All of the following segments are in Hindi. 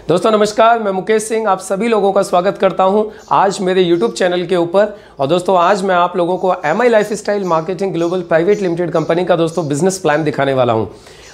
दोस्तों नमस्कार, मैं मुकेश सिंह आप सभी लोगों का स्वागत करता हूं आज मेरे YouTube चैनल के ऊपर। और दोस्तों आज मैं आप लोगों को MI lifestyle marketing global private limited company का दोस्तों बिजनेस प्लान दिखाने वाला हूं।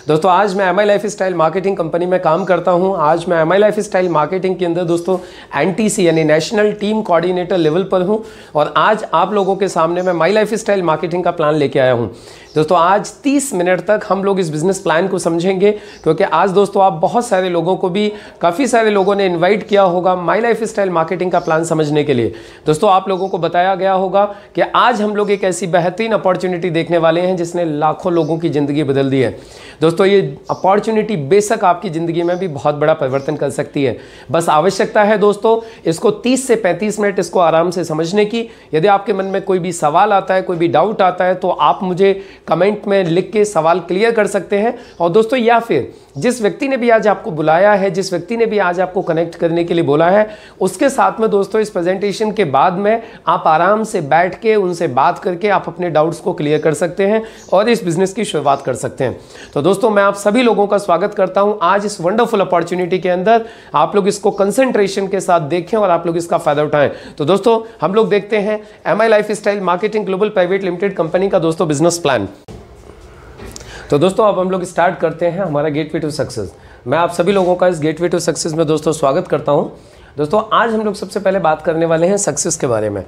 दोस्तों आज मैं MI लाइफस्टाइल मार्केटिंग कंपनी में काम करता हूं। आज मैं MI लाइफस्टाइल मार्केटिंग के अंदर दोस्तों NTC यानी नेशनल टीम कोऑर्डिनेटर लेवल पर हूं और आज आप लोगों के सामने मैं माई लाइफस्टाइल मार्केटिंग का प्लान लेके आया हूं। दोस्तों आज 30 मिनट तक हम लोग इस बिजनेस प्लान को समझेंगे, क्योंकि आज दोस्तों आप बहुत सारे लोगों को भी काफ़ी सारे लोगों ने इनवाइट किया होगा माई लाइफस्टाइल मार्केटिंग का प्लान समझने के लिए। दोस्तों आप लोगों को बताया गया होगा कि आज हम लोग एक ऐसी बेहतरीन अपॉर्चुनिटी देखने वाले हैं जिसने लाखों लोगों की ज़िंदगी बदल दी है। दोस्तों ये अपॉर्चुनिटी बेशक आपकी ज़िंदगी में भी बहुत बड़ा परिवर्तन कर सकती है। बस आवश्यकता है दोस्तों इसको 30 से 35 मिनट इसको आराम से समझने की। यदि आपके मन में कोई भी सवाल आता है, कोई भी डाउट आता है, तो आप मुझे कमेंट में लिख के सवाल क्लियर कर सकते हैं। और दोस्तों या फिर जिस व्यक्ति ने भी आज आपको बुलाया है, जिस व्यक्ति ने भी आज आपको कनेक्ट करने के लिए बोला है, उसके साथ में दोस्तों इस प्रेजेंटेशन के बाद में आप आराम से बैठ के उनसे बात करके आप अपने डाउट्स को क्लियर कर सकते हैं और इस बिजनेस की शुरुआत कर सकते हैं। तो दोस्तों मैं आप सभी लोगों का स्वागत करता हूं आज इस वंडरफुल अपॉर्चुनिटी के अंदर। आप लोग इसको कंसंट्रेशन के साथ देखें और आप लोग इसका फायदा उठाएं। तो दोस्तों हम लोग देखते हैं MI lifestyle marketing global private limited company का दोस्तों बिजनेस प्लान। तो दोस्तों अब हम लोग स्टार्ट करते हैं हमारा गेटवे टू सक्सेस। मैं आप सभी लोगों का इस गेटवे टू सक्सेस में दोस्तों स्वागत करता हूं। दोस्तों आज हम लोग सबसे पहले बात करने वाले हैं सक्सेस के बारे में।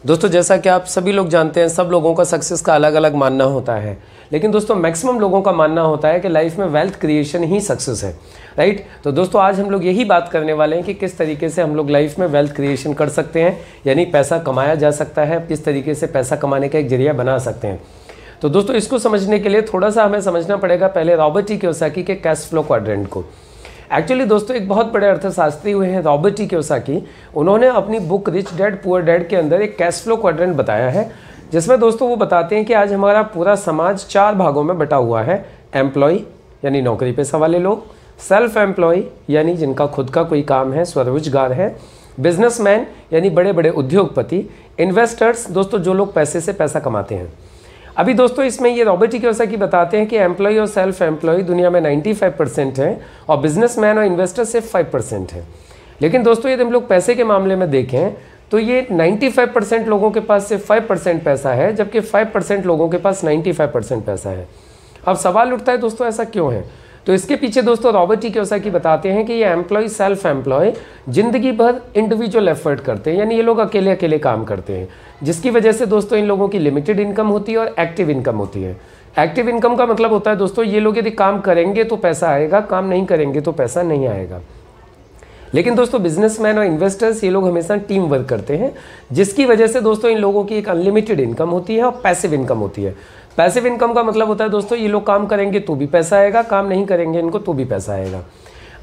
दोस्तों जैसा कि आप सभी लोग जानते हैं, सब लोगों का सक्सेस का अलग अलग मानना होता है, लेकिन दोस्तों मैक्सिमम लोगों का मानना होता है कि लाइफ में वेल्थ क्रिएशन ही सक्सेस है, राइट। तो दोस्तों आज हम लोग यही बात करने वाले हैं कि किस तरीके से हम लोग लाइफ में वेल्थ क्रिएशन कर सकते हैं, यानी पैसा कमाया जा सकता है, किस तरीके से पैसा कमाने का एक जरिया बना सकते हैं। तो दोस्तों इसको समझने के लिए थोड़ा सा हमें समझना पड़ेगा पहले रॉबर्ट टी कियोसाकी के कैश फ्लो क्वाड्रेंट को। एक्चुअली दोस्तों एक बहुत बड़े अर्थशास्त्री हुए हैं रॉबर्ट टी कियोसाकी। उन्होंने अपनी book rich dad poor dad के अंदर एक कैश फ्लो क्वाड्रेंट बताया है, जिसमें दोस्तों वो बताते हैं कि आज हमारा पूरा समाज 4 भागों में बटा हुआ है। एम्प्लॉय यानी नौकरी पेशा वाले लोग, सेल्फ एम्प्लॉय यानी जिनका खुद का कोई काम है, स्वरोजगार है, बिजनेसमैन यानी बड़े बड़े उद्योगपति, इन्वेस्टर्स दोस्तों जो लोग पैसे से पैसा कमाते हैं। अभी दोस्तों इसमें ये रॉबर्ट टी कियोसाकी बताते हैं कि एम्प्लॉय और सेल्फ एम्प्लॉय दुनिया में 95% है और बिजनेसमैन और इन्वेस्टर सिर्फ 5% है। लेकिन दोस्तों यदि हम लोग पैसे के मामले में देखें तो ये 95% लोगों के पास सिर्फ 5% पैसा है, जबकि 5% लोगों के पास 95% पैसा है। अब सवाल उठता है दोस्तों ऐसा क्यों है? तो इसके पीछे दोस्तों रॉबर्ट टी कियोसाकी बताते हैं कि ये एम्प्लॉय सेल्फ एम्प्लॉय जिंदगी भर इंडिविजुअल एफर्ट करते हैं, यानी ये लोग अकेले अकेले काम करते हैं, जिसकी वजह से दोस्तों इन लोगों की लिमिटेड इनकम होती है और एक्टिव इनकम होती है। एक्टिव इनकम का मतलब होता है दोस्तों ये लोग यदि काम करेंगे तो पैसा आएगा, काम नहीं करेंगे तो पैसा नहीं आएगा। लेकिन दोस्तों बिजनेसमैन और इन्वेस्टर्स ये लोग हमेशा टीम वर्क करते हैं, जिसकी वजह से दोस्तों इन लोगों की एक अनलिमिटेड इनकम होती है और पैसिव इनकम होती है। पैसिव इनकम का मतलब होता है दोस्तों ये लोग काम करेंगे तो भी पैसा आएगा, काम नहीं करेंगे इनको तो भी पैसा आएगा।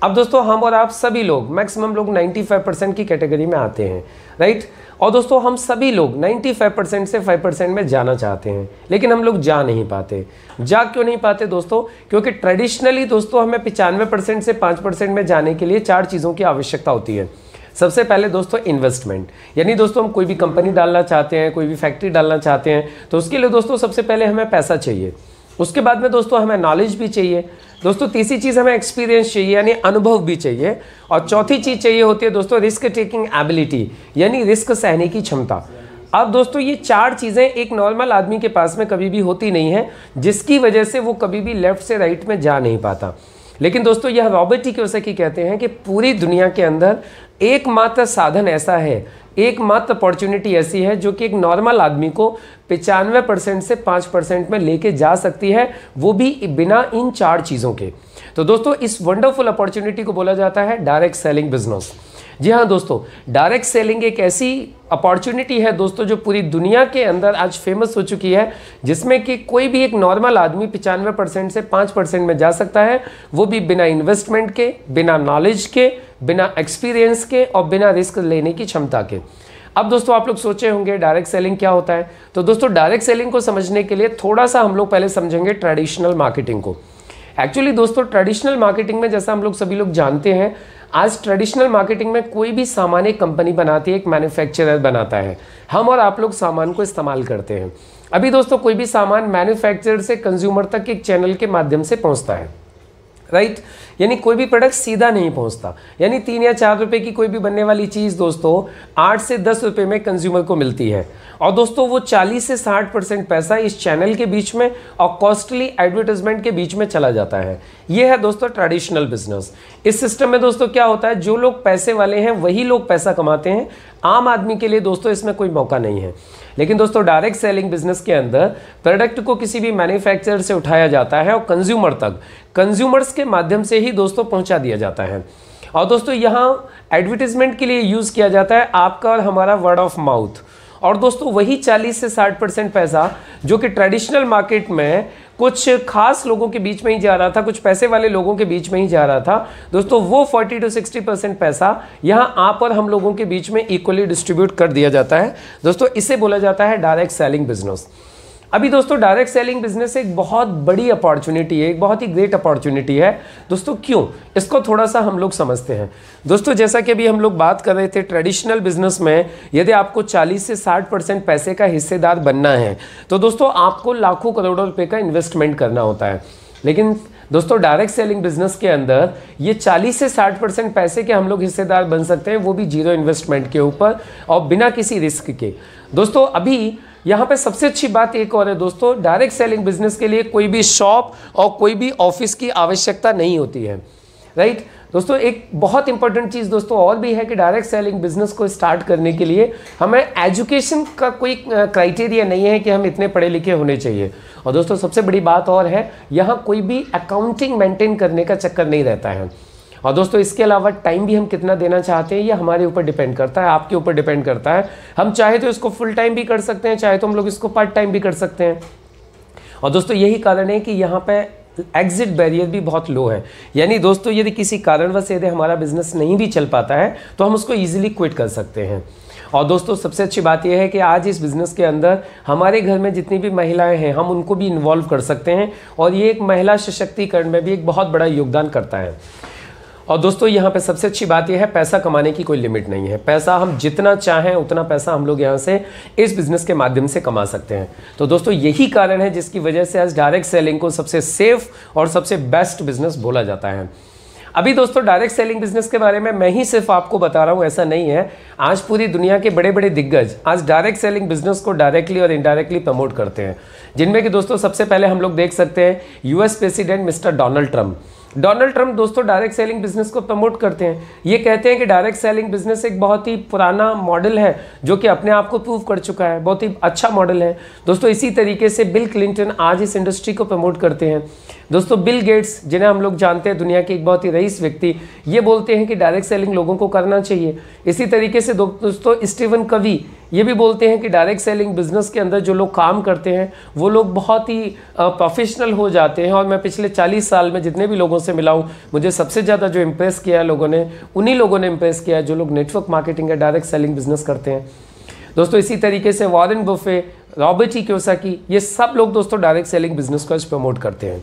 अब दोस्तों हम और आप सभी लोग मैक्सिमम लोग 95% की कैटेगरी में आते हैं, राइट। और दोस्तों हम सभी लोग 95% से 5% में जाना चाहते हैं, लेकिन हम लोग जा नहीं पाते। जा क्यों नहीं पाते दोस्तों? क्योंकि ट्रेडिशनली दोस्तों हमें 95% से 5% में जाने के लिए 4 चीज़ों की आवश्यकता होती है। सबसे पहले दोस्तों इन्वेस्टमेंट, यानी दोस्तों हम कोई भी कंपनी डालना चाहते हैं, कोई भी फैक्ट्री डालना चाहते हैं, तो उसके लिए दोस्तों सबसे पहले हमें पैसा चाहिए। उसके बाद में दोस्तों हमें नॉलेज भी चाहिए। दोस्तों तीसरी चीज़ हमें एक्सपीरियंस चाहिए यानी अनुभव भी चाहिए। और चौथी चीज़ चाहिए होती है दोस्तों रिस्क टेकिंग एबिलिटी, यानी रिस्क सहने की क्षमता। अब दोस्तों ये 4 चीज़ें एक नॉर्मल आदमी के पास में कभी भी होती नहीं है, जिसकी वजह से वो कभी भी लेफ्ट से राइट में जा नहीं पाता। लेकिन दोस्तों यह रॉबर्ट टी कियोसाकी कहते हैं कि पूरी दुनिया के अंदर एकमात्र साधन ऐसा है, एकमात्र अपॉर्चुनिटी ऐसी है जो कि एक नॉर्मल आदमी को 95% से 5% में लेके जा सकती है, वो भी बिना इन 4 चीज़ों के। तो दोस्तों इस वंडरफुल अपॉर्चुनिटी को बोला जाता है डायरेक्ट सेलिंग बिजनेस। जी हाँ दोस्तों, डायरेक्ट सेलिंग एक ऐसी अपॉर्चुनिटी है दोस्तों जो पूरी दुनिया के अंदर आज फेमस हो चुकी है, जिसमें कि कोई भी एक नॉर्मल आदमी 95% से 5% में जा सकता है, वो भी बिना इन्वेस्टमेंट के, बिना नॉलेज के, बिना एक्सपीरियंस के और बिना रिस्क लेने की क्षमता के। अब दोस्तों आप लोग सोचे होंगे डायरेक्ट सेलिंग क्या होता है। तो दोस्तों डायरेक्ट सेलिंग को समझने के लिए थोड़ा सा हम लोग पहले समझेंगे ट्रेडिशनल मार्केटिंग को। एक्चुअली दोस्तों ट्रेडिशनल मार्केटिंग में जैसा हम लोग सभी लोग जानते हैं, आज ट्रेडिशनल मार्केटिंग में कोई भी सामान एक कंपनी बनाती है, एक मैन्युफैक्चरर बनाता है, हम और आप लोग सामान को इस्तेमाल करते हैं। अभी दोस्तों कोई भी सामान मैन्युफैक्चरर से कंज्यूमर तक एक चैनल के माध्यम से पहुंचता है, राइट। यानी कोई भी प्रोडक्ट सीधा नहीं पहुंचता, यानी 3 या 4 रुपए की कोई भी बनने वाली चीज़ दोस्तों 8 से 10 रुपए में कंज्यूमर को मिलती है। और दोस्तों वो 40 से 60% पैसा इस चैनल के बीच में और कॉस्टली एडवर्टाइजमेंट के बीच में चला जाता है। ये है दोस्तों ट्रेडिशनल बिजनेस। इस सिस्टम में दोस्तों क्या होता है, जो लोग पैसे वाले हैं वही लोग पैसा कमाते हैं, आम आदमी के लिए दोस्तों इसमें कोई मौका नहीं है। लेकिन दोस्तों डायरेक्ट सेलिंग बिजनेस के अंदर प्रोडक्ट को किसी भी मैन्युफैक्चरर से उठाया जाता है और कंज्यूमर तक कंज्यूमर्स के माध्यम से ही दोस्तों पहुंचा दिया जाता है। और दोस्तों यहाँ एडवर्टीजमेंट के लिए यूज़ किया जाता है आपका और हमारा वर्ड ऑफ माउथ। और दोस्तों वही 40 से 60% पैसा जो कि ट्रेडिशनल मार्केट में कुछ खास लोगों के बीच में ही जा रहा था, कुछ पैसे वाले लोगों के बीच में ही जा रहा था दोस्तों, वो 40 to 60% पैसा यहाँ आप और हम लोगों के बीच में इक्वली डिस्ट्रीब्यूट कर दिया जाता है। दोस्तों इसे बोला जाता है डायरेक्ट सेलिंग बिजनेस। अभी दोस्तों डायरेक्ट सेलिंग बिजनेस एक बहुत बड़ी अपॉर्चुनिटी है, एक बहुत ही ग्रेट अपॉर्चुनिटी है दोस्तों। क्यों, इसको थोड़ा सा हम लोग समझते हैं। दोस्तों जैसा कि अभी हम लोग बात कर रहे थे, ट्रेडिशनल बिजनेस में यदि आपको 40 से 60% पैसे का हिस्सेदार बनना है तो दोस्तों आपको लाखों करोड़ों रुपए का इन्वेस्टमेंट करना होता है। लेकिन दोस्तों डायरेक्ट सेलिंग बिजनेस के अंदर ये 40 से 60% पैसे के हम लोग हिस्सेदार बन सकते हैं, वो भी जीरो इन्वेस्टमेंट के ऊपर और बिना किसी रिस्क के। दोस्तों अभी यहाँ पे सबसे अच्छी बात एक और है दोस्तों, डायरेक्ट सेलिंग बिजनेस के लिए कोई भी शॉप और कोई भी ऑफिस की आवश्यकता नहीं होती है, राइट। दोस्तों एक बहुत इंपॉर्टेंट चीज़ दोस्तों और भी है कि डायरेक्ट सेलिंग बिजनेस को स्टार्ट करने के लिए हमें एजुकेशन का कोई क्राइटेरिया नहीं है कि हम इतने पढ़े लिखे होने चाहिए। और दोस्तों सबसे बड़ी बात और है, यहाँ कोई भी अकाउंटिंग मेंटेन करने का चक्कर नहीं रहता है। और दोस्तों इसके अलावा टाइम भी हम कितना देना चाहते हैं ये हमारे ऊपर डिपेंड करता है, आपके ऊपर डिपेंड करता है। हम चाहे तो इसको फुल टाइम भी कर सकते हैं, चाहे तो हम लोग इसको पार्ट टाइम भी कर सकते हैं। और दोस्तों यही कारण है कि यहाँ पे एग्जिट बैरियर भी बहुत लो है, यानी दोस्तों यदि किसी कारणवश यदि हमारा बिजनेस नहीं भी चल पाता है तो हम उसको ईजिली क्विट कर सकते हैं। और दोस्तों सबसे अच्छी बात यह है कि आज इस बिज़नेस के अंदर हमारे घर में जितनी भी महिलाएं हैं हम उनको भी इन्वॉल्व कर सकते हैं और ये एक महिला सशक्तिकरण में भी एक बहुत बड़ा योगदान करता है। और दोस्तों यहाँ पे सबसे अच्छी बात यह है, पैसा कमाने की कोई लिमिट नहीं है। पैसा हम जितना चाहें उतना पैसा हम लोग यहाँ से इस बिज़नेस के माध्यम से कमा सकते हैं। तो दोस्तों यही कारण है जिसकी वजह से आज डायरेक्ट सेलिंग को सबसे सेफ और सबसे बेस्ट बिजनेस बोला जाता है। अभी दोस्तों डायरेक्ट सेलिंग बिजनेस के बारे में मैं ही सिर्फ आपको बता रहा हूँ, ऐसा नहीं है। आज पूरी दुनिया के बड़े बड़े दिग्गज आज डायरेक्ट सेलिंग बिजनेस को डायरेक्टली और इनडायरेक्टली प्रमोट करते हैं, जिनमें कि दोस्तों सबसे पहले हम लोग देख सकते हैं US president mister Donald Trump. Donald Trump दोस्तों डायरेक्ट सेलिंग बिजनेस को प्रमोट करते हैं। ये कहते हैं कि डायरेक्ट सेलिंग बिजनेस एक बहुत ही पुराना मॉडल है जो कि अपने आप को प्रूव कर चुका है, बहुत ही अच्छा मॉडल है दोस्तों। इसी तरीके से बिल क्लिंटन आज इस इंडस्ट्री को प्रमोट करते हैं। दोस्तों बिल गेट्स जिन्हें हम लोग जानते हैं, दुनिया के एक बहुत ही रईस व्यक्ति, ये बोलते हैं कि डायरेक्ट सेलिंग लोगों को करना चाहिए। इसी तरीके से दोस्तों स्टीवन कवी ये भी बोलते हैं कि डायरेक्ट सेलिंग बिजनेस के अंदर जो लोग काम करते हैं वो लोग बहुत ही प्रोफेशनल हो जाते हैं। और मैं पिछले 40 साल में जितने भी लोगों से मिला हूँ, मुझे सबसे ज़्यादा जो इम्प्रेस किया है लोगों ने, उन्हीं लोगों ने इम्प्रेस किया है जो लोग नेटवर्क मार्केटिंग या डायरेक्ट सेलिंग बिजनेस करते हैं दोस्तों। इसी तरीके से Warren Buffett, Robert E Kiyosaki, ये सब लोग दोस्तों डायरेक्ट सेलिंग बिजनेस को आज प्रमोट करते हैं।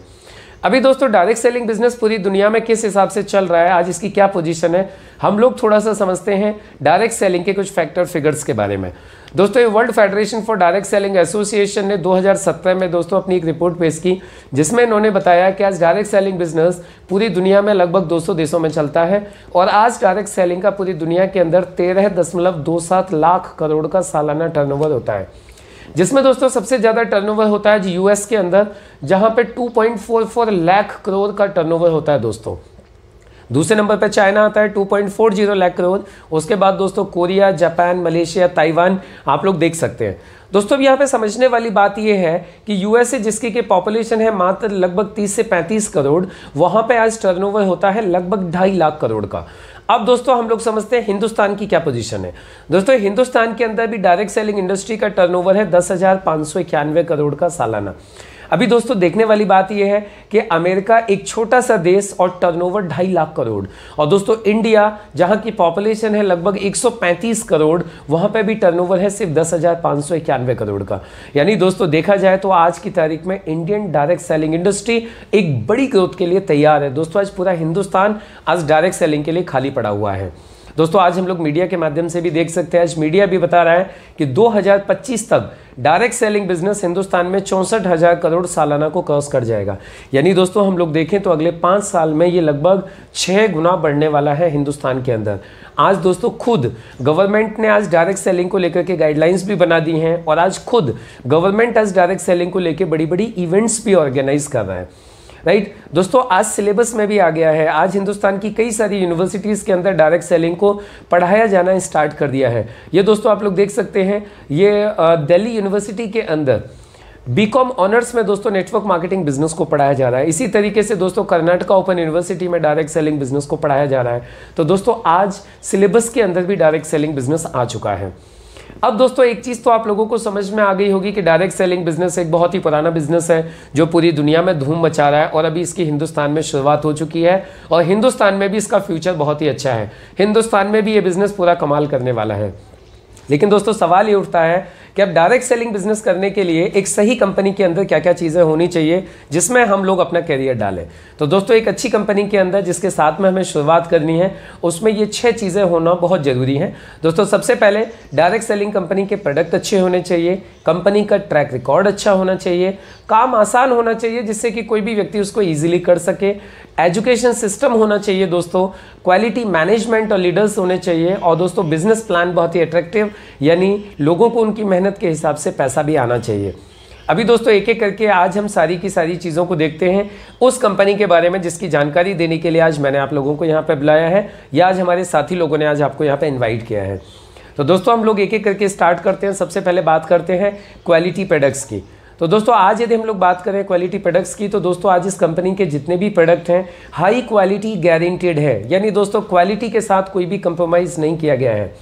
अभी दोस्तों डायरेक्ट सेलिंग बिजनेस पूरी दुनिया में किस हिसाब से चल रहा है, आज इसकी क्या पोजीशन है, हम लोग थोड़ा सा समझते हैं डायरेक्ट सेलिंग के कुछ फैक्टर फिगर्स के बारे में। दोस्तों ये world federation for direct selling association ने 2017 में दोस्तों अपनी एक रिपोर्ट पेश की, जिसमें इन्होंने बताया कि आज डायरेक्ट सेलिंग बिजनेस पूरी दुनिया में लगभग 200 देशों में चलता है। और आज डायरेक्ट सेलिंग का पूरी दुनिया के अंदर 13.27 लाख करोड़ का सालाना टर्नओवर होता है, जिसमें दोस्तों सबसे ज़्यादा टर्नओवर होता है यूएस के अंदर, जहां पे 2.44 लाख करोड़ का टर्नओवर होता है दोस्तों। दूसरे नंबर पर चाइना आता है 2.40 लाख करोड़। उसके बाद दोस्तों कोरिया, जापान, मलेशिया, ताइवान आप लोग देख सकते हैं। दोस्तों यहाँ पे समझने वाली बात यह है कि यूएसए जिसकी की पॉपुलेशन है मात्र लगभग 30 से 35 करोड़, वहाँ पे आज टर्नओवर होता है लगभग 2.5 लाख करोड़ का। अब दोस्तों हम लोग समझते हैं हिंदुस्तान की क्या पोजीशन है। दोस्तों हिंदुस्तान के अंदर भी डायरेक्ट सेलिंग इंडस्ट्री का टर्नओवर है 10,591 करोड़ का सालाना। अभी दोस्तों देखने वाली बात यह है कि अमेरिका एक छोटा सा देश और टर्नओवर 2.5 लाख करोड़, और दोस्तों इंडिया जहां की पॉपुलेशन है लगभग 135 करोड़, वहां पे भी टर्नओवर है सिर्फ 10,591 करोड़ का। यानी दोस्तों देखा जाए तो आज की तारीख में इंडियन डायरेक्ट सेलिंग इंडस्ट्री एक बड़ी ग्रोथ के लिए तैयार है। दोस्तों आज पूरा हिंदुस्तान आज डायरेक्ट सेलिंग के लिए खाली पड़ा हुआ है। दोस्तों आज हम लोग मीडिया के माध्यम से भी देख सकते हैं, आज मीडिया भी बता रहा है कि 2025 तक डायरेक्ट सेलिंग बिजनेस हिंदुस्तान में 64,000 करोड़ सालाना को क्रॉस कर जाएगा। यानी दोस्तों हम लोग देखें तो अगले 5 साल में ये लगभग 6 गुना बढ़ने वाला है हिंदुस्तान के अंदर। आज दोस्तों खुद गवर्नमेंट ने आज डायरेक्ट सेलिंग को लेकर के गाइडलाइंस भी बना दी हैं और आज खुद गवर्नमेंट आज डायरेक्ट सेलिंग को लेकर बड़ी बड़ी इवेंट्स भी ऑर्गेनाइज कर रहा है, राइट दोस्तों। आज सिलेबस में भी आ गया है, आज हिंदुस्तान की कई सारी यूनिवर्सिटीज़ के अंदर डायरेक्ट सेलिंग को पढ़ाया जाना स्टार्ट कर दिया है। ये दोस्तों आप लोग देख सकते हैं, ये दिल्ली यूनिवर्सिटी के अंदर बीकॉम ऑनर्स में दोस्तों नेटवर्क मार्केटिंग बिजनेस को पढ़ाया जा रहा है। इसी तरीके से दोस्तों कर्नाटका ओपन यूनिवर्सिटी में डायरेक्ट सेलिंग बिजनेस को पढ़ाया जा रहा है। तो दोस्तों आज सिलेबस के अंदर भी डायरेक्ट सेलिंग बिजनेस आ चुका है। अब दोस्तों एक चीज़ तो आप लोगों को समझ में आ गई होगी कि डायरेक्ट सेलिंग बिजनेस एक बहुत ही पुराना बिजनेस है जो पूरी दुनिया में धूम मचा रहा है और अभी इसकी हिंदुस्तान में शुरुआत हो चुकी है और हिंदुस्तान में भी इसका फ्यूचर बहुत ही अच्छा है। हिंदुस्तान में भी ये बिजनेस पूरा कमाल करने वाला है। लेकिन दोस्तों सवाल ये उठता है कि अब डायरेक्ट सेलिंग बिजनेस करने के लिए एक सही कंपनी के अंदर क्या क्या चीज़ें होनी चाहिए जिसमें हम लोग अपना कैरियर डालें। तो दोस्तों एक अच्छी कंपनी के अंदर जिसके साथ में हमें शुरुआत करनी है उसमें ये 6 चीज़ें होना बहुत ज़रूरी है। दोस्तों सबसे पहले डायरेक्ट सेलिंग कंपनी के प्रोडक्ट अच्छे होने चाहिए, कंपनी का ट्रैक रिकॉर्ड अच्छा होना चाहिए, काम आसान होना चाहिए जिससे कि कोई भी व्यक्ति उसको ईजिली कर सके, एजुकेशन सिस्टम होना चाहिए दोस्तों, क्वालिटी मैनेजमेंट और लीडर्स होने चाहिए और दोस्तों बिजनेस प्लान बहुत ही अट्रैक्टिव, यानी लोगों को उनकी मेहनत के हिसाब से पैसा भी आना चाहिए। अभी दोस्तों एक एक करके आज हम सारी की सारी चीज़ों को देखते हैं उस कंपनी के बारे में जिसकी जानकारी देने के लिए आज मैंने आप लोगों को यहाँ पे बुलाया है या आज हमारे साथी लोगों ने आज आपको यहाँ पे इन्वाइट किया है। तो दोस्तों हम लोग एक एक करके स्टार्ट करते हैं। सबसे पहले बात करते हैं क्वालिटी प्रोडक्ट्स की। तो दोस्तों आज यदि हम लोग बात करें क्वालिटी प्रोडक्ट्स की तो दोस्तों आज इस कंपनी के जितने भी प्रोडक्ट हैं हाई क्वालिटी गारंटेड है, यानी दोस्तों क्वालिटी के साथ कोई भी कंप्रोमाइज़ नहीं किया गया है।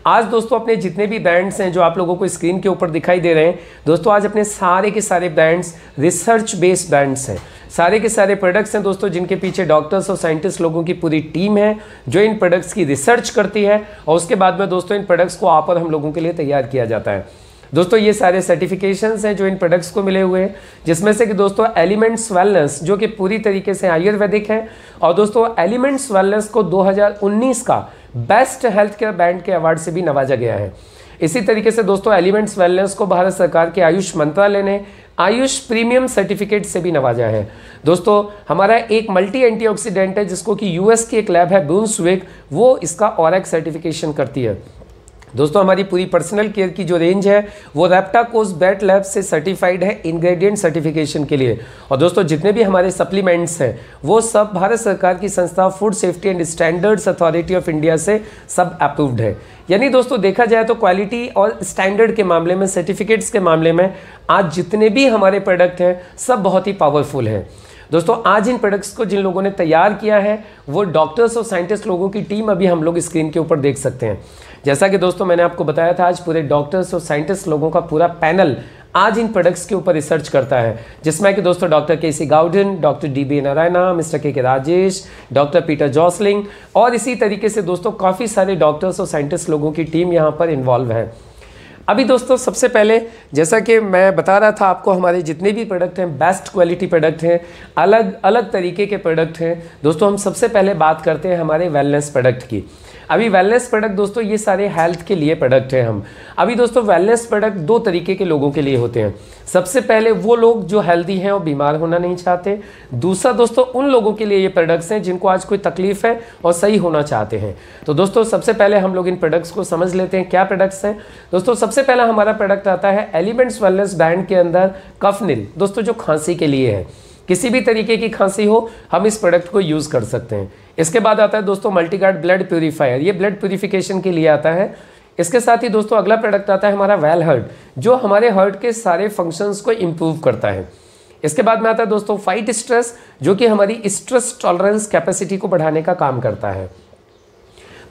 आज दोस्तों अपने जितने भी ब्रांड्स हैं जो आप लोगों को स्क्रीन के ऊपर दिखाई दे रहे हैं दोस्तों, आज अपने सारे के सारे ब्रांड्स रिसर्च बेस्ड ब्रांड्स हैं। सारे के सारे प्रोडक्ट्स हैं दोस्तों जिनके पीछे डॉक्टर्स और साइंटिस्ट लोगों की पूरी टीम है जो इन प्रोडक्ट्स की रिसर्च करती है और उसके बाद में दोस्तों इन प्रोडक्ट्स को आप और हम लोगों के लिए तैयार किया जाता है। दोस्तों ये सारे सर्टिफिकेशंस हैं जो इन प्रोडक्ट्स को मिले हुए हैं, जिसमें से कि दोस्तों एलिमेंट्स वेलनेस जो कि पूरी तरीके से आयुर्वेदिक है और दोस्तों एलिमेंट्स वेलनेस को 2019 का बेस्ट हेल्थ केयर ब्रांड के अवार्ड से भी नवाजा गया है। इसी तरीके से दोस्तों एलिमेंट्स वेलनेस को भारत सरकार के आयुष मंत्रालय ने आयुष प्रीमियम सर्टिफिकेट से भी नवाजा है। दोस्तों हमारा एक मल्टी एंटीऑक्सीडेंट है जिसको कि यूएस की एक लैब है ब्रूंसविक, वो इसका ऑरेक सर्टिफिकेशन करती है। दोस्तों हमारी पूरी पर्सनल केयर की जो रेंज है वो रेप्टाकोस बैट लैब से सर्टिफाइड है इंग्रेडिएंट सर्टिफिकेशन के लिए और दोस्तों जितने भी हमारे सप्लीमेंट्स हैं वो सब भारत सरकार की संस्था food safety and standards authority of India से सब अप्रूव्ड है। यानी दोस्तों देखा जाए तो क्वालिटी और स्टैंडर्ड के मामले में, सर्टिफिकेट्स के मामले में आज जितने भी हमारे प्रोडक्ट हैं सब बहुत ही पावरफुल हैं। दोस्तों आज इन प्रोडक्ट्स को जिन लोगों ने तैयार किया है वो डॉक्टर्स और साइंटिस्ट लोगों की टीम अभी हम लोग स्क्रीन के ऊपर देख सकते हैं। जैसा कि दोस्तों मैंने आपको बताया था आज पूरे डॉक्टर्स और साइंटिस्ट लोगों का पूरा पैनल आज इन प्रोडक्ट्स के ऊपर रिसर्च करता है, जिसमें कि दोस्तों doctor K C. Gaudan, doctor D B. Narayana, mister K Rajesh, doctor Peter जॉसलिंग और इसी तरीके से दोस्तों काफ़ी सारे डॉक्टर्स और साइंटिस्ट लोगों की टीम यहाँ पर इन्वॉल्व है। अभी दोस्तों सबसे पहले जैसा कि मैं बता रहा था आपको हमारे जितने भी प्रोडक्ट हैं बेस्ट क्वालिटी प्रोडक्ट हैं, अलग अलग तरीके के प्रोडक्ट हैं। दोस्तों हम सबसे पहले बात करते हैं हमारे वेलनेस प्रोडक्ट की। अभी वेलनेस प्रोडक्ट दोस्तों ये सारे हेल्थ के लिए प्रोडक्ट हैं हम। अभी दोस्तों वेलनेस प्रोडक्ट 2 तरीके के लोगों के लिए होते हैं। सबसे पहले वो लोग जो हेल्दी हैं और बीमार होना नहीं चाहते। दूसरा दोस्तों उन लोगों के लिए ये प्रोडक्ट्स हैं जिनको आज कोई तकलीफ है और सही होना चाहते हैं। तो दोस्तों सबसे पहले हम लोग इन प्रोडक्ट्स को समझ लेते हैं क्या प्रोडक्ट्स हैं। दोस्तों सबसे पहला हमारा प्रोडक्ट आता है एलिमेंट्स वेलनेस ब्रांड के अंदर कफनिल, दोस्तों जो खांसी के लिए है, किसी भी तरीके की खांसी हो हम इस प्रोडक्ट को यूज़ कर सकते हैं। इसके बाद आता है दोस्तों मल्टीगार्ड ब्लड प्यूरीफायर, ये ब्लड प्यूरिफिकेशन के लिए आता है। इसके साथ ही दोस्तों अगला प्रोडक्ट आता है हमारा वेल हर्ट, जो हमारे हर्ट के सारे फंक्शंस को इम्प्रूव करता है। इसके बाद में आता है दोस्तों फाइट स्ट्रेस, जो कि हमारी स्ट्रेस टॉलरेंस कैपेसिटी को बढ़ाने का काम करता है।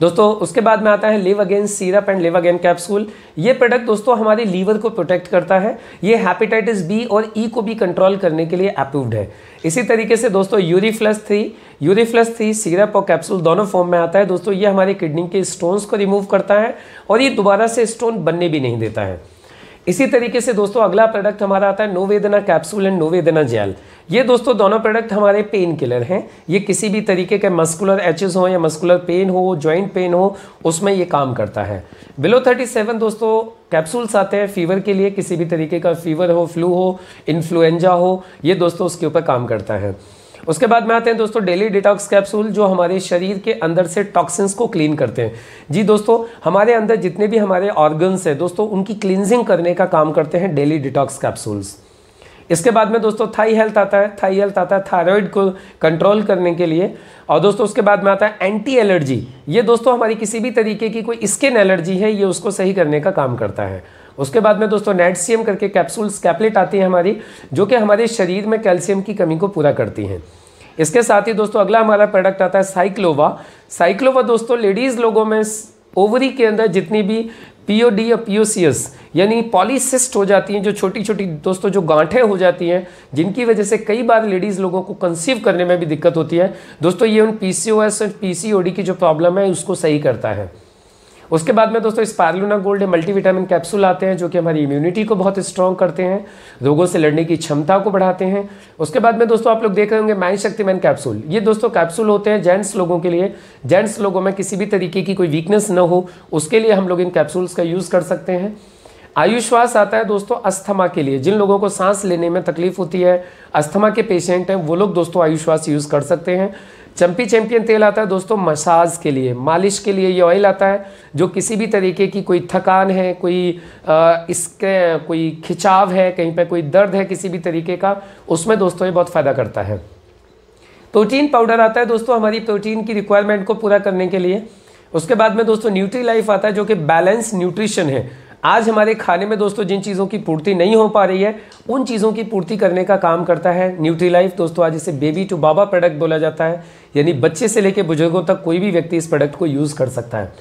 दोस्तों उसके बाद में आता है live again syrup and live again capsule. ये प्रोडक्ट दोस्तों हमारे लीवर को प्रोटेक्ट करता है। ये हेपेटाइटिस बी और ई को भी कंट्रोल करने के लिए अप्रूव्ड है। इसी तरीके से दोस्तों यूरिफ्लस 3 सीरप और कैप्सूल दोनों फॉर्म में आता है। दोस्तों ये हमारी किडनी के स्टोन्स को रिमूव करता है और ये दोबारा से स्टोन बनने भी नहीं देता है। इसी तरीके से दोस्तों अगला प्रोडक्ट हमारा आता है नोवेदना कैप्सूल एंड नोवेदना जेल। ये दोस्तों दोनों प्रोडक्ट हमारे पेन किलर हैं। ये किसी भी तरीके के मस्कुलर एचेस हो या मस्कुलर पेन हो, जॉइंट पेन हो, उसमें ये काम करता है। बिलो 37 दोस्तों कैप्सूल्स आते हैं फीवर के लिए, किसी भी तरीके का फीवर हो, फ्लू हो, इन्फ्लुएंजा हो, ये दोस्तों उसके ऊपर काम करता है। उसके बाद में आते हैं दोस्तों डेली डिटॉक्स कैप्सूल, जो हमारे शरीर के अंदर से टॉक्सिन्स को क्लीन करते हैं। जी दोस्तों, हमारे अंदर जितने भी हमारे ऑर्गन्स हैं दोस्तों, उनकी क्लींजिंग करने का काम करते हैं डेली डिटॉक्स कैप्सूल्स। इसके बाद में दोस्तों थाई हेल्थ आता है। थाई हेल्थ आता है थायराइड को कंट्रोल करने के लिए। और दोस्तों उसके बाद में आता है एंटी एलर्जी। ये दोस्तों हमारी किसी भी तरीके की कोई स्किन एलर्जी है, ये उसको सही करने का काम करता है। उसके बाद में दोस्तों नेटसीएम करके कैप्सूल्स कैप्लेट आती है हमारी, जो कि हमारे शरीर में कैल्शियम की कमी को पूरा करती हैं। इसके साथ ही दोस्तों अगला हमारा प्रोडक्ट आता है साइक्लोवा। साइक्लोवा दोस्तों लेडीज़ लोगों में ओवरी के अंदर जितनी भी पीओडी या पीओसीएस यानी पॉलीसिस्ट हो जाती हैं, जो छोटी छोटी दोस्तों जो गांठें हो जाती हैं, जिनकी वजह से कई बार लेडीज़ लोगों को कंसीव करने में भी दिक्कत होती है दोस्तों, ये उन पीसीओएस और पीसीओडी की जो प्रॉब्लम है उसको सही करता है। उसके बाद में दोस्तों स्पारुलिना गोल्ड मल्टीविटामिन कैप्सूल आते हैं, जो कि हमारी इम्यूनिटी को बहुत स्ट्रॉन्ग करते हैं, रोगों से लड़ने की क्षमता को बढ़ाते हैं। उसके बाद में दोस्तों आप लोग देख रहे होंगे मैन शक्तिमान कैप्सूल। ये दोस्तों कैप्सूल होते हैं जेंट्स लोगों के लिए। जेंट्स लोगों में किसी भी तरीके की कोई वीकनेस न हो, उसके लिए हम लोग इन कैप्सूल्स का यूज़ कर सकते हैं। आयुश्वास आता है दोस्तों अस्थमा के लिए। जिन लोगों को सांस लेने में तकलीफ होती है, अस्थमा के पेशेंट हैं, वो लोग दोस्तों आयुश्वास यूज़ कर सकते हैं। चंपी चैंपियन तेल आता है दोस्तों मसाज के लिए, मालिश के लिए। ये ऑयल आता है जो किसी भी तरीके की कोई थकान है, कोई खिंचाव है, कहीं पे कोई दर्द है किसी भी तरीके का, उसमें दोस्तों ये बहुत फ़ायदा करता है। प्रोटीन पाउडर आता है दोस्तों हमारी प्रोटीन की रिक्वायरमेंट को पूरा करने के लिए। उसके बाद में दोस्तों न्यूट्री लाइफ आता है, जो कि बैलेंस न्यूट्रिशन है। आज हमारे खाने में दोस्तों जिन चीज़ों की पूर्ति नहीं हो पा रही है, उन चीज़ों की पूर्ति करने का काम करता है न्यूट्री लाइफ दोस्तों। आज इसे बेबी टू बाबा प्रोडक्ट बोला जाता है, यानी बच्चे से लेकर बुजुर्गों तक कोई भी व्यक्ति इस प्रोडक्ट को यूज़ कर सकता है।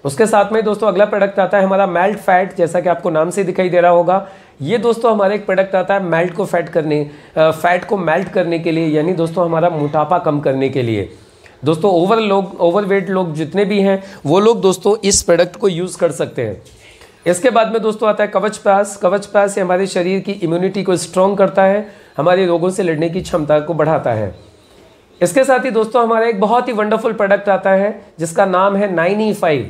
उसके साथ में दोस्तों अगला प्रोडक्ट आता है हमारा मेल्ट फैट, जैसा कि आपको नाम से दिखाई दे रहा होगा। ये दोस्तों हमारा एक प्रोडक्ट आता है फैट को मेल्ट करने के लिए, यानी दोस्तों हमारा मोटापा कम करने के लिए। दोस्तों ओवरवेट लोग जितने भी हैं, वो लोग दोस्तों इस प्रोडक्ट को यूज़ कर सकते हैं। इसके बाद में दोस्तों आता है कवच प्राश। कवच प्राश से हमारे शरीर की इम्यूनिटी को स्ट्रॉन्ग करता है, हमारे रोगों से लड़ने की क्षमता को बढ़ाता है। इसके साथ ही दोस्तों हमारा एक बहुत ही वंडरफुल प्रोडक्ट आता है, जिसका नाम है 9E5।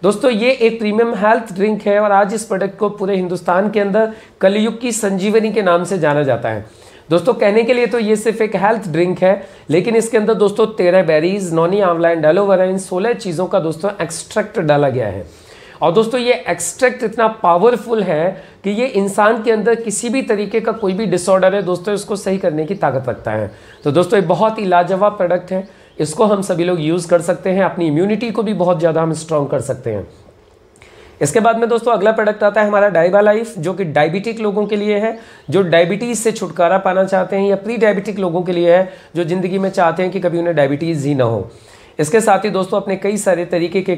दोस्तों ये एक प्रीमियम हेल्थ ड्रिंक है, और आज इस प्रोडक्ट को पूरे हिंदुस्तान के अंदर कलयुग की संजीवनी के नाम से जाना जाता है। दोस्तों कहने के लिए तो ये सिर्फ एक हेल्थ ड्रिंक है, लेकिन इसके अंदर दोस्तों 13 बेरीज, नॉनी आंवला एंड एलोवेरा, इन 16 चीज़ों का दोस्तों एक्सट्रैक्ट डाला गया है। और दोस्तों ये एक्सट्रैक्ट इतना पावरफुल है कि ये इंसान के अंदर किसी भी तरीके का कोई भी डिसऑर्डर है दोस्तों, इसको सही करने की ताकत रखता है। तो दोस्तों ये बहुत ही लाजवाब प्रोडक्ट है, इसको हम सभी लोग यूज़ कर सकते हैं, अपनी इम्यूनिटी को भी बहुत ज़्यादा हम स्ट्रॉन्ग कर सकते हैं। इसके बाद में दोस्तों अगला प्रोडक्ट आता है हमारा डायबा लाइफ, जो कि डायबिटिक लोगों के लिए है, जो डायबिटीज़ से छुटकारा पाना चाहते हैं, या प्री डायबिटिक लोगों के लिए है, जो ज़िंदगी में चाहते हैं कि कभी उन्हें डायबिटीज़ ही ना हो। इसके साथ ही दोस्तों अपने कई सारे तरीके के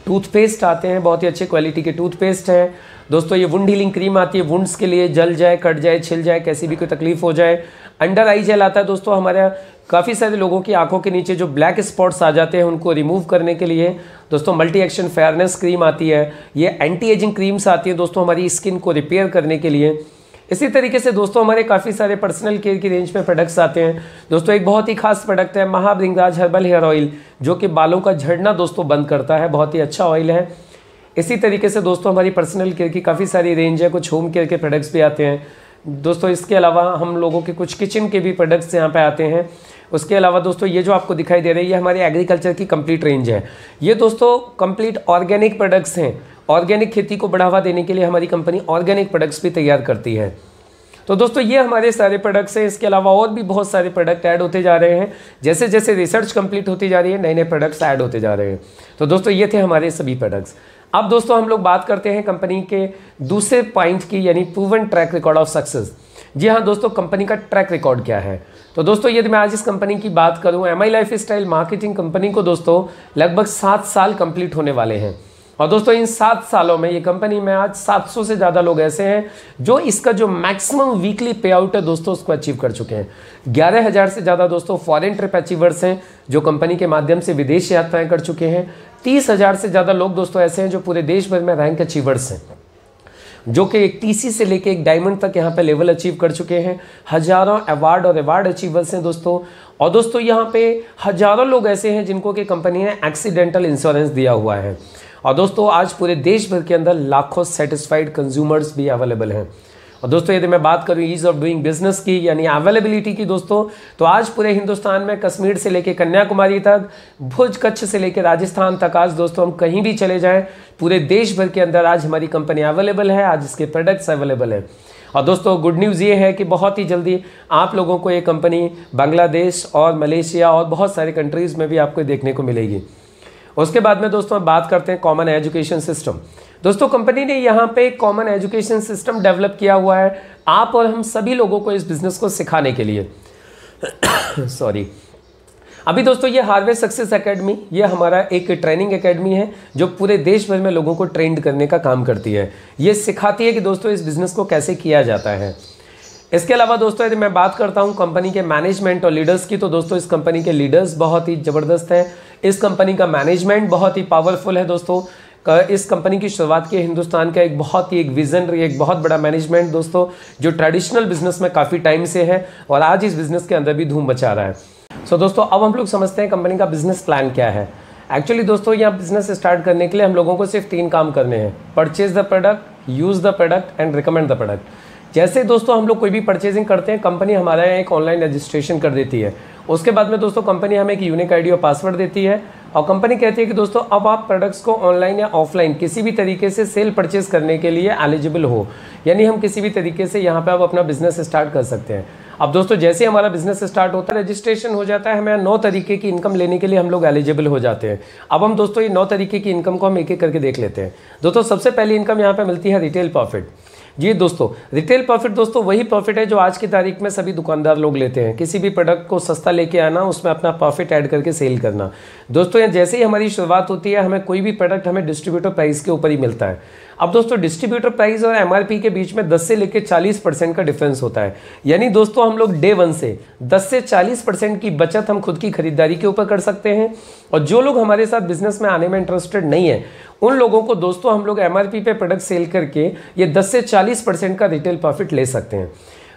टूथपेस्ट आते हैं, बहुत ही अच्छे क्वालिटी के टूथपेस्ट हैं दोस्तों। ये वुंड हीलिंग क्रीम आती है वुंड्स के लिए, जल जाए, कट जाए, छिल जाए, कैसी भी कोई तकलीफ हो जाए। अंडर आई जेल आता है दोस्तों हमारे काफ़ी सारे लोगों की आंखों के नीचे जो ब्लैक स्पॉट्स आ जाते हैं, उनको रिमूव करने के लिए दोस्तों मल्टी एक्शन फेयरनेस क्रीम आती है। ये एंटी एजिंग क्रीम्स आती है दोस्तों हमारी स्किन को रिपेयर करने के लिए। इसी तरीके से दोस्तों हमारे काफ़ी सारे पर्सनल केयर की रेंज में प्रोडक्ट्स आते हैं दोस्तों। एक बहुत ही खास प्रोडक्ट है महाभृंगराज हर्बल हेयर ऑयल, जो कि बालों का झड़ना दोस्तों बंद करता है, बहुत ही अच्छा ऑयल है। इसी तरीके से दोस्तों हमारी पर्सनल केयर की काफ़ी सारी रेंज है, कुछ होम केयर के प्रोडक्ट्स भी आते हैं दोस्तों। इसके अलावा हम लोगों के कुछ किचन के भी प्रोडक्ट्स यहाँ पे आते हैं। उसके अलावा दोस्तों ये जो आपको दिखाई दे रही है, ये हमारी एग्रीकल्चर की कंप्लीट रेंज है। ये दोस्तों कंप्लीट ऑर्गेनिक प्रोडक्ट्स हैं। ऑर्गेनिक खेती को बढ़ावा देने के लिए हमारी कंपनी ऑर्गेनिक प्रोडक्ट्स भी तैयार करती है। तो दोस्तों ये हमारे सारे प्रोडक्ट्स हैं। इसके अलावा और भी बहुत सारे प्रोडक्ट ऐड होते जा रहे हैं, जैसे जैसे रिसर्च कंप्लीट होती जा रही है, नए नए प्रोडक्ट्स ऐड होते जा रहे हैं। तो दोस्तों ये थे हमारे सभी प्रोडक्ट्स। अब दोस्तों हम लोग बात करते हैं कंपनी के दूसरे पॉइंट की, यानी proven track record of success. जी हाँ दोस्तों, कंपनी का ट्रैक रिकॉर्ड क्या है। तो दोस्तों यदि मैं आज इस कंपनी की बात करूं, MI life style marketing company को दोस्तों लगभग 7 साल कंप्लीट होने वाले हैं। और दोस्तों इन 7 सालों में ये कंपनी में आज 700 से ज़्यादा लोग ऐसे हैं जो इसका जो मैक्सिमम वीकली पे आउट है दोस्तों उसको अचीव कर चुके हैं। 11,000 से ज़्यादा दोस्तों फॉरेन ट्रिप अचीवर्स हैं जो कंपनी के माध्यम से विदेश यात्राएं कर चुके हैं। 30,000 से ज़्यादा लोग दोस्तों ऐसे हैं जो पूरे देश भर में रैंक अचीवर्स हैं। जो कि एक टीसी से लेके एक डायमंड तक यहाँ पे लेवल अचीव कर चुके हैं। हजारों अवार्ड और अवार्ड अचीवर्स हैं दोस्तों। और दोस्तों यहाँ पे हजारों लोग ऐसे हैं जिनको कि कंपनी ने एक्सीडेंटल इंश्योरेंस दिया हुआ है। और दोस्तों आज पूरे देश भर के अंदर लाखों सेटिस्फाइड कंज्यूमर्स भी अवेलेबल हैं। और दोस्तों यदि मैं बात करूँ ईज ऑफ डूइंग बिजनेस की यानी अवेलेबिलिटी की दोस्तों, तो आज पूरे हिंदुस्तान में कश्मीर से लेकर कन्याकुमारी तक, भुज कच्छ से लेकर राजस्थान तक, आज दोस्तों हम कहीं भी चले जाएं पूरे देश भर के अंदर आज हमारी कंपनी अवेलेबल है, आज इसके प्रोडक्ट्स अवेलेबल है। और दोस्तों गुड न्यूज़ ये है कि बहुत ही जल्दी आप लोगों को ये कंपनी बांग्लादेश और मलेशिया और बहुत सारे कंट्रीज़ में भी आपको देखने को मिलेगी। उसके बाद में दोस्तों बात करते हैं कॉमन एजुकेशन सिस्टम। दोस्तों कंपनी ने यहाँ पे एक कॉमन एजुकेशन सिस्टम डेवलप किया हुआ है आप और हम सभी लोगों को इस बिज़नेस को सिखाने के लिए। सॉरी। अभी दोस्तों ये हार्वेस्ट सक्सेस एकेडमी, ये हमारा एक ट्रेनिंग एकेडमी है जो पूरे देश भर में लोगों को ट्रेंड करने का काम करती है। ये सिखाती है कि दोस्तों इस बिज़नेस को कैसे किया जाता है। इसके अलावा दोस्तों यदि मैं बात करता हूँ कंपनी के मैनेजमेंट और लीडर्स की, तो दोस्तों इस कंपनी के लीडर्स बहुत ही ज़बरदस्त हैं। इस कंपनी का मैनेजमेंट बहुत ही पावरफुल है दोस्तों। इस कंपनी की शुरुआत की हिंदुस्तान का एक बहुत ही एक विजन, एक बहुत बड़ा मैनेजमेंट दोस्तों, जो ट्रेडिशनल बिजनेस में काफ़ी टाइम से है और आज इस बिज़नेस के अंदर भी धूम मचा रहा है। सो दोस्तों अब हम लोग समझते हैं कंपनी का बिजनेस प्लान क्या है। एक्चुअली दोस्तों यहाँ बिजनेस स्टार्ट करने के लिए हम लोगों को सिर्फ 3 काम करने हैं: purchase the product, use the product and recommend the product. जैसे दोस्तों हम लोग कोई भी परचेजिंग करते हैं, कंपनी हमारे यहाँ एक ऑनलाइन रजिस्ट्रेशन कर देती है। उसके बाद में दोस्तों कंपनी हमें एक यूनिक आईडी और पासवर्ड देती है और कंपनी कहती है कि दोस्तों अब आप प्रोडक्ट्स को ऑनलाइन या ऑफलाइन किसी भी तरीके से सेल परचेज करने के लिए एलिजिबल हो, यानी हम किसी भी तरीके से यहाँ पे अब अपना बिजनेस स्टार्ट कर सकते हैं। अब दोस्तों जैसे हमारा बिजनेस स्टार्ट होता है, रजिस्ट्रेशन हो जाता है, हमें 9 तरीके की इनकम लेने के लिए हम लोग एलिजिबल हो जाते हैं। अब हम दोस्तों ये 9 तरीके की इनकम को हम एक एक करके देख लेते हैं। दोस्तों सबसे पहली इनकम यहाँ पे मिलती है रिटेल प्रॉफिट। जी दोस्तों, रिटेल प्रॉफिट दोस्तों वही प्रॉफिट है जो आज की तारीख में सभी दुकानदार लोग लेते हैं। किसी भी प्रोडक्ट को सस्ता लेके आना, उसमें अपना प्रॉफिट ऐड करके सेल करना। दोस्तों यहाँ जैसे ही हमारी शुरुआत होती है, हमें कोई भी प्रोडक्ट हमें डिस्ट्रीब्यूटर प्राइस के ऊपर ही मिलता है। अब दोस्तों डिस्ट्रीब्यूटर प्राइस और एमआरपी के बीच में 10 से लेकर 40% का डिफरेंस होता है। यानी दोस्तों हम लोग डे 1 से 10 से 40% की बचत हम खुद की खरीदारी के ऊपर कर सकते हैं। और जो लोग हमारे साथ बिजनेस में आने में इंटरेस्टेड नहीं है, उन लोगों को दोस्तों हम लोग एमआरपी पे प्रोडक्ट सेल करके ये 10 से 40% का रिटेल प्रॉफिट ले सकते हैं।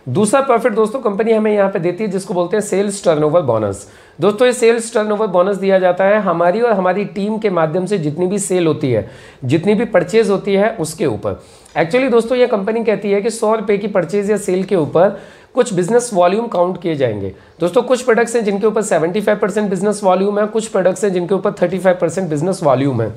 दूसरा प्रॉफिट दोस्तों कंपनी हमें यहाँ पे देती है जिसको बोलते हैं सेल्स टर्नओवर बोनस। दोस्तों ये सेल्स टर्नओवर बोनस दिया जाता है हमारी और हमारी टीम के माध्यम से जितनी भी सेल होती है, जितनी भी परचेज होती है उसके ऊपर। एक्चुअली दोस्तों ये कंपनी कहती है कि 100 रुपये की परचेज या सेल के ऊपर कुछ बिजनेस वॉल्यूम काउंट किए जाएंगे। दोस्तों कुछ प्रोडक्ट्स हैं जिनके ऊपर 75% बिजनेस वॉल्यूम है, कुछ प्रोडक्ट्स हैं जिनके ऊपर 35% बिजनेस वॉल्यूम है।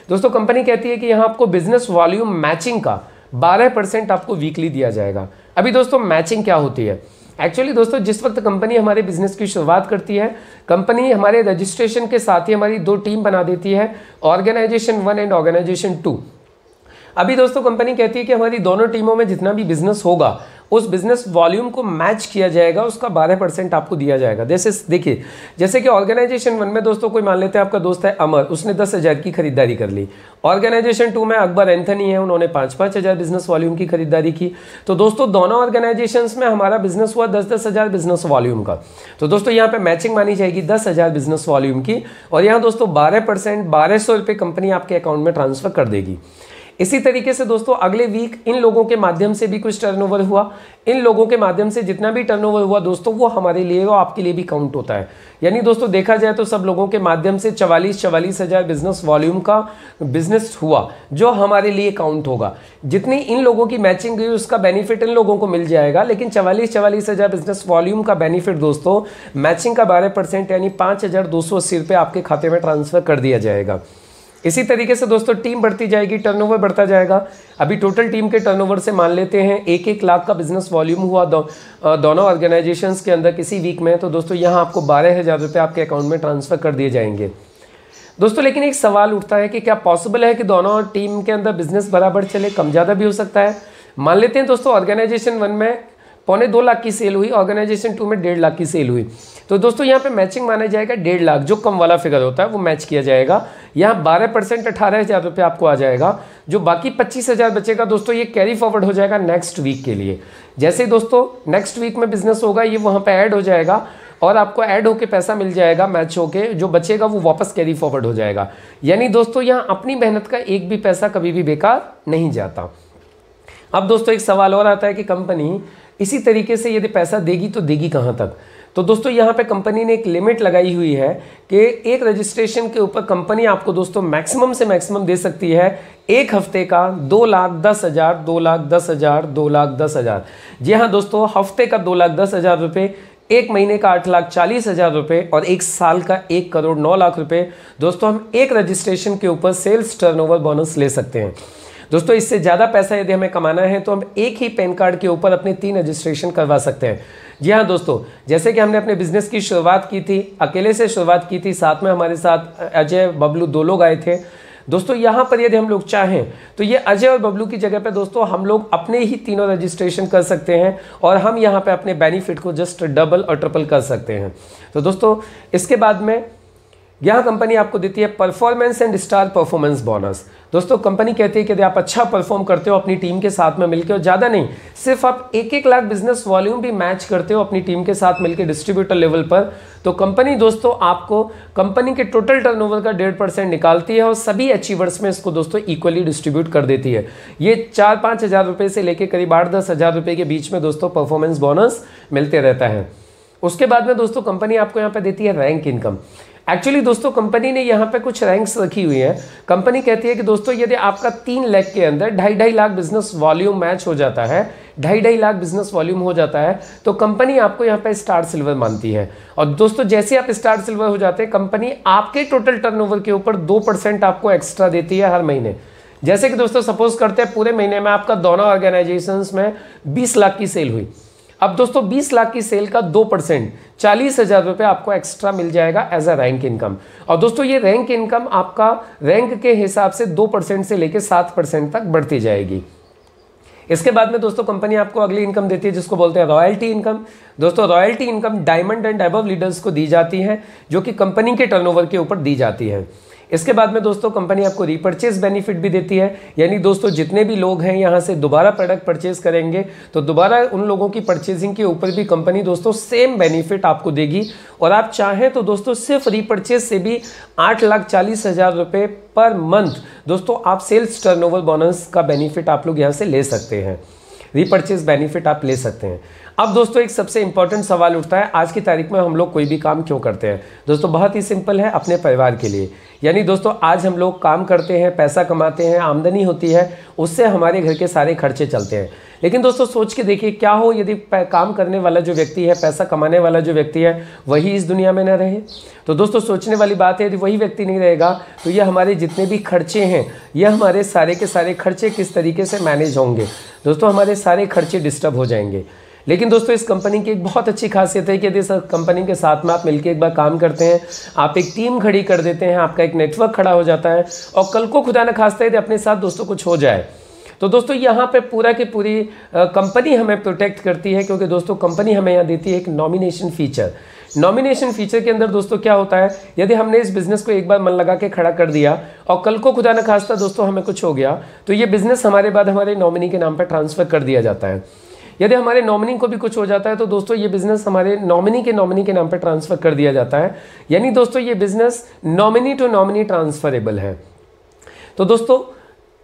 दोस्तों कंपनी कहती है कि यहाँ आपको बिजनेस वॉल्यूम मैचिंग का 12% आपको वीकली दिया जाएगा। अभी दोस्तों मैचिंग क्या होती है? एक्चुअली दोस्तों जिस वक्त कंपनी हमारे बिजनेस की शुरुआत करती है, कंपनी हमारे रजिस्ट्रेशन के साथ ही हमारी 2 टीम बना देती है, ऑर्गेनाइजेशन 1 एंड ऑर्गेनाइजेशन 2। अभी दोस्तों कंपनी कहती है कि हमारी दोनों टीमों में जितना भी बिजनेस होगा उस बिजनेस वॉल्यूम को मैच किया जाएगा, उसका 12% आपको दिया जाएगा। देखिए जैसे कि ऑर्गेनाइजेशन 1 में दोस्तों कोई मान लेते हैं आपका दोस्त है अमर, उसने 10,000 की खरीदारी कर ली। ऑर्गेनाइजेशन 2 में अकबर एंथनी है, उन्होंने 5,000 बिजनेस वॉल्यूम की खरीदारी की। तो दोस्तों दोनों ऑर्गेनाइजेशंस में हमारा बिजनेस हुआ 10,000 बिजनेस वॉल्यूम का। तो दोस्तों यहाँ पे मैचिंग मानी जाएगी 10,000 बिजनेस वॉल्यूम की, और यहाँ दोस्तों 12% 1200 रुपये कंपनी आपके अकाउंट में ट्रांसफर कर देगी। इसी तरीके से दोस्तों अगले वीक इन लोगों के माध्यम से भी कुछ टर्नओवर हुआ। इन लोगों के माध्यम से जितना भी टर्नओवर हुआ दोस्तों वो हमारे लिए और आपके लिए भी काउंट होता है। यानी दोस्तों देखा जाए तो सब लोगों के माध्यम से 44,000 बिजनेस वॉल्यूम का बिजनेस हुआ जो हमारे लिए काउंट होगा। जितनी इन लोगों की मैचिंग गई उसका बेनिफिट इन लोगों को मिल जाएगा, लेकिन 44,000 बिजनेस वॉल्यूम का बेनिफिट दोस्तों मैचिंग का 12% यानी 5,280 रुपये आपके खाते में ट्रांसफर कर दिया जाएगा। इसी तरीके से दोस्तों टीम बढ़ती जाएगी, टर्नओवर बढ़ता जाएगा। अभी टोटल टीम के टर्नओवर से मान लेते हैं 1-1 लाख का बिजनेस वॉल्यूम हुआ दोनों ऑर्गेनाइजेशंस के अंदर किसी वीक में, तो दोस्तों यहाँ आपको 12,000 रुपये आपके अकाउंट में ट्रांसफर कर दिए जाएंगे। दोस्तों लेकिन एक सवाल उठता है कि क्या पॉसिबल है कि दोनों टीम के अंदर बिजनेस बराबर चले? कम ज़्यादा भी हो सकता है। मान लेते हैं दोस्तों ऑर्गेनाइजेशन 1 में 2.25 लाख की सेल हुई, ऑर्गेनाइजेशन 2 में 1.5 लाख की सेल हुई, तो दोस्तों यहाँ पे मैचिंग माना जाएगा 1.5 लाख, जो कम वाला फिगर होता है वो मैच किया जाएगा। यहाँ 12% 18,000 रुपये आपको आ जाएगा। जो बाकी 25,000 बचेगा दोस्तों ये कैरी फॉरवर्ड हो जाएगा नेक्स्ट वीक के लिए। जैसे ही दोस्तों नेक्स्ट वीक में बिजनेस होगा ये वहाँ पे ऐड हो जाएगा और आपको ऐड होके पैसा मिल जाएगा, मैच होके जो बचेगा वो वापस कैरी फॉरवर्ड हो जाएगा। यानी दोस्तों यहाँ अपनी मेहनत का एक भी पैसा कभी भी बेकार नहीं जाता। अब दोस्तों एक सवाल और आता है कि कंपनी इसी तरीके से यदि पैसा देगी तो देगी कहाँ तक। तो दोस्तों यहाँ पे कंपनी ने एक लिमिट लगाई हुई है कि एक रजिस्ट्रेशन के ऊपर कंपनी आपको दोस्तों मैक्सिमम से मैक्सिमम दे सकती है एक हफ्ते का 2,10,000, 2,10,000, 2,10,000। जी हाँ दोस्तों, हफ्ते का 2,10,000 रुपये, एक महीने का 8,40,000 रुपये और एक साल का 1,09,00,000 रुपये दोस्तों हम एक रजिस्ट्रेशन के ऊपर सेल्स टर्नओवर बोनस ले सकते हैं। दोस्तों इससे ज़्यादा पैसा यदि हमें कमाना है तो हम एक ही पैन कार्ड के ऊपर अपने 3 रजिस्ट्रेशन करवा सकते हैं। जी हाँ दोस्तों, जैसे कि हमने अपने बिजनेस की शुरुआत की थी, अकेले से शुरुआत की थी, साथ में हमारे साथ अजय बबलू 2 लोग आए थे। दोस्तों यहाँ पर यदि हम लोग चाहें तो ये अजय और बबलू की जगह पे दोस्तों हम लोग अपने ही तीनों रजिस्ट्रेशन कर सकते हैं और हम यहाँ पे अपने बेनिफिट को जस्ट डबल और ट्रिपल कर सकते हैं। तो दोस्तों इसके बाद में यहाँ कंपनी आपको देती है performance and star performance bonus. दोस्तों कंपनी कहती है कि यदि आप अच्छा परफॉर्म करते हो अपनी टीम के साथ में मिलकर, और ज़्यादा नहीं, सिर्फ आप 1-1 लाख बिजनेस वॉल्यूम भी मैच करते हो अपनी टीम के साथ मिलकर डिस्ट्रीब्यूटर लेवल पर, तो कंपनी दोस्तों आपको कंपनी के टोटल टर्नओवर का 1.5% निकालती है और सभी अचीवर्स में इसको दोस्तों इक्वली डिस्ट्रीब्यूट कर देती है। ये 4-5 हज़ार रुपये से लेकर करीब 8-10 हज़ार रुपये के बीच में दोस्तों परफॉर्मेंस बोनस मिलते रहता है। उसके बाद में दोस्तों कंपनी आपको यहाँ पे देती है रैंक इनकम। एक्चुअली दोस्तों कंपनी ने यहाँ पे कुछ रैंक्स रखी हुई है। कंपनी कहती है कि दोस्तों यदि आपका 3 लाख के अंदर 2.5 लाख बिजनेस वॉल्यूम मैच हो जाता है, 2.5 लाख बिजनेस वॉल्यूम हो जाता है, तो कंपनी आपको यहाँ पे स्टार सिल्वर मानती है। और दोस्तों जैसे आप स्टार सिल्वर हो जाते हैं, कंपनी आपके टोटल टर्नओवर के ऊपर 2% आपको एक्स्ट्रा देती है हर महीने। जैसे कि दोस्तों सपोज करते हैं पूरे महीने में आपका दोनों ऑर्गेनाइजेशंस में 20 लाख की सेल हुई। अब दोस्तों 20 लाख की सेल का 2% 40,000 रुपये आपको एक्स्ट्रा मिल जाएगा एज अ रैंक इनकम। और दोस्तों ये रैंक इनकम आपका रैंक के हिसाब से 2% से लेकर 7% तक बढ़ती जाएगी। इसके बाद में दोस्तों कंपनी आपको अगली इनकम देती है जिसको बोलते हैं रॉयल्टी इनकम। दोस्तों royalty income diamond and above leaders को दी जाती है, जो कि कंपनी के टर्नओवर के ऊपर दी जाती है। इसके बाद में दोस्तों कंपनी आपको रीपर्चेज बेनिफिट भी देती है, यानी दोस्तों जितने भी लोग हैं यहाँ से दोबारा प्रोडक्ट परचेज करेंगे तो दोबारा उन लोगों की परचेजिंग के ऊपर भी कंपनी दोस्तों सेम बेनिफिट आपको देगी। और आप चाहें तो दोस्तों सिर्फ रीपर्चेज से भी 8,40,000 रुपये पर मंथ दोस्तों आप सेल्स टर्नओवर बोनस का बेनिफिट आप लोग यहाँ से ले सकते हैं, रीपर्चेज बेनिफिट आप ले सकते हैं। अब दोस्तों एक सबसे इंपॉर्टेंट सवाल उठता है, आज की तारीख में हम लोग कोई भी काम क्यों करते हैं? दोस्तों बहुत ही सिंपल है, अपने परिवार के लिए। यानी दोस्तों आज हम लोग काम करते हैं, पैसा कमाते हैं, आमदनी होती है, उससे हमारे घर के सारे खर्चे चलते हैं। लेकिन दोस्तों सोच के देखिए क्या हो यदि काम करने वाला जो व्यक्ति है, पैसा कमाने वाला जो व्यक्ति है, वही इस दुनिया में न रहे। तो दोस्तों सोचने वाली बात है, यदि वही व्यक्ति नहीं रहेगा तो ये हमारे जितने भी खर्चे हैं, ये हमारे सारे के सारे खर्चे किस तरीके से मैनेज होंगे? दोस्तों हमारे सारे खर्चे डिस्टर्ब हो जाएंगे। लेकिन दोस्तों इस कंपनी की एक बहुत अच्छी खासियत है कि यदि इस कंपनी के साथ में आप मिलकर एक बार काम करते हैं, आप एक टीम खड़ी कर देते हैं, आपका एक नेटवर्क खड़ा हो जाता है, और कल को खुदा न खास्ता यदि अपने साथ दोस्तों कुछ हो जाए तो दोस्तों यहाँ पे पूरा की पूरी कंपनी हमें प्रोटेक्ट करती है, क्योंकि दोस्तों कंपनी हमें यहाँ देती है एक नॉमिनेशन फीचर। नॉमिनेशन फीचर के अंदर दोस्तों क्या होता है, यदि हमने इस बिज़नेस को एक बार मन लगा के खड़ा कर दिया और कल को खुदा न खास्ता दोस्तों हमें कुछ हो गया तो ये बिज़नेस हमारे बाद हमारे नॉमिनी के नाम पर ट्रांसफ़र कर दिया जाता है। यदि हमारे नॉमिनी को भी कुछ हो जाता है तो दोस्तों ये बिज़नेस हमारे नॉमिनी के नाम पर ट्रांसफ़र कर दिया जाता है। यानी दोस्तों ये business nominee to nominee transferable है। तो दोस्तों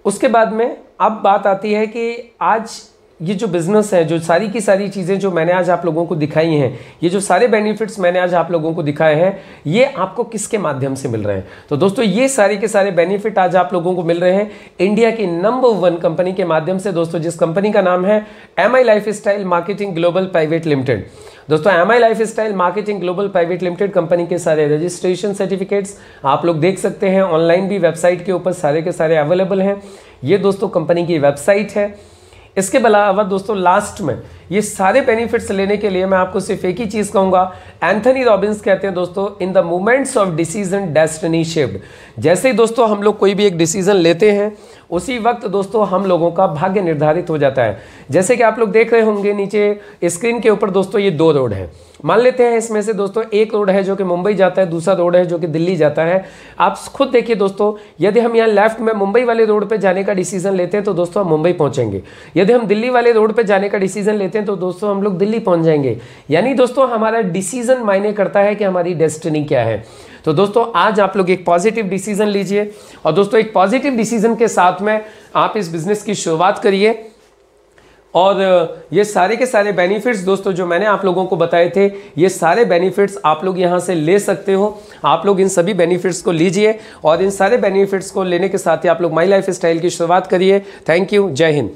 उसके बाद में अब बात आती है कि आज ये जो बिज़नेस है, जो सारी की सारी चीज़ें जो मैंने आज आप लोगों को दिखाई हैं, ये जो सारे बेनिफिट्स मैंने आज आप लोगों को दिखाए हैं, ये आपको किसके माध्यम से मिल रहे हैं? तो दोस्तों ये सारे के सारे बेनिफिट आज आप लोगों को मिल रहे हैं इंडिया की नंबर 1 कंपनी के माध्यम से दोस्तों, जिस कंपनी का नाम है MI lifestyle marketing global private limited. दोस्तों MI lifestyle marketing global private limited company के सारे रजिस्ट्रेशन सर्टिफिकेट्स आप लोग देख सकते हैं, ऑनलाइन भी वेबसाइट के ऊपर सारे के सारे अवेलेबल हैं। ये दोस्तों कंपनी की वेबसाइट है। इसके अलावा दोस्तों लास्ट में ये सारे बेनिफिट्स लेने के लिए मैं आपको सिर्फ एक ही चीज़ कहूँगा, एंथनी रॉबिन्स कहते हैं दोस्तों, in the moments of decision destiny shift. जैसे ही दोस्तों हम लोग कोई भी एक डिसीजन लेते हैं उसी वक्त दोस्तों हम लोगों का भाग्य निर्धारित हो जाता है। जैसे कि आप लोग देख रहे होंगे नीचे स्क्रीन के ऊपर दोस्तों ये 2 रोड है। मान लेते हैं इसमें से दोस्तों एक रोड है जो कि मुंबई जाता है, दूसरा रोड है जो कि दिल्ली जाता है। आप खुद देखिए दोस्तों, यदि हम यहाँ लेफ्ट में मुंबई वाले रोड पे जाने का डिसीजन लेते हैं तो दोस्तों हम मुंबई पहुंचेंगे। यदि हम दिल्ली वाले रोड पे जाने का डिसीजन लेते हैं तो दोस्तों हम लोग दिल्ली पहुंच जाएंगे। यानी दोस्तों हमारा डिसीजन मायने करता है कि हमारी डेस्टिनी क्या है। तो दोस्तों आज आप लोग एक पॉजिटिव डिसीजन लीजिए और दोस्तों एक पॉजिटिव डिसीजन के साथ में आप इस बिजनेस की शुरुआत करिए। और ये सारे के सारे बेनिफिट्स दोस्तों जो मैंने आप लोगों को बताए थे, ये सारे बेनिफिट्स आप लोग यहाँ से ले सकते हो। आप लोग इन सभी बेनिफिट्स को लीजिए और इन सारे बेनिफिट्स को लेने के साथ ही आप लोग माई लाइफ स्टाइल की शुरुआत करिए। थैंक यू, जय हिंद।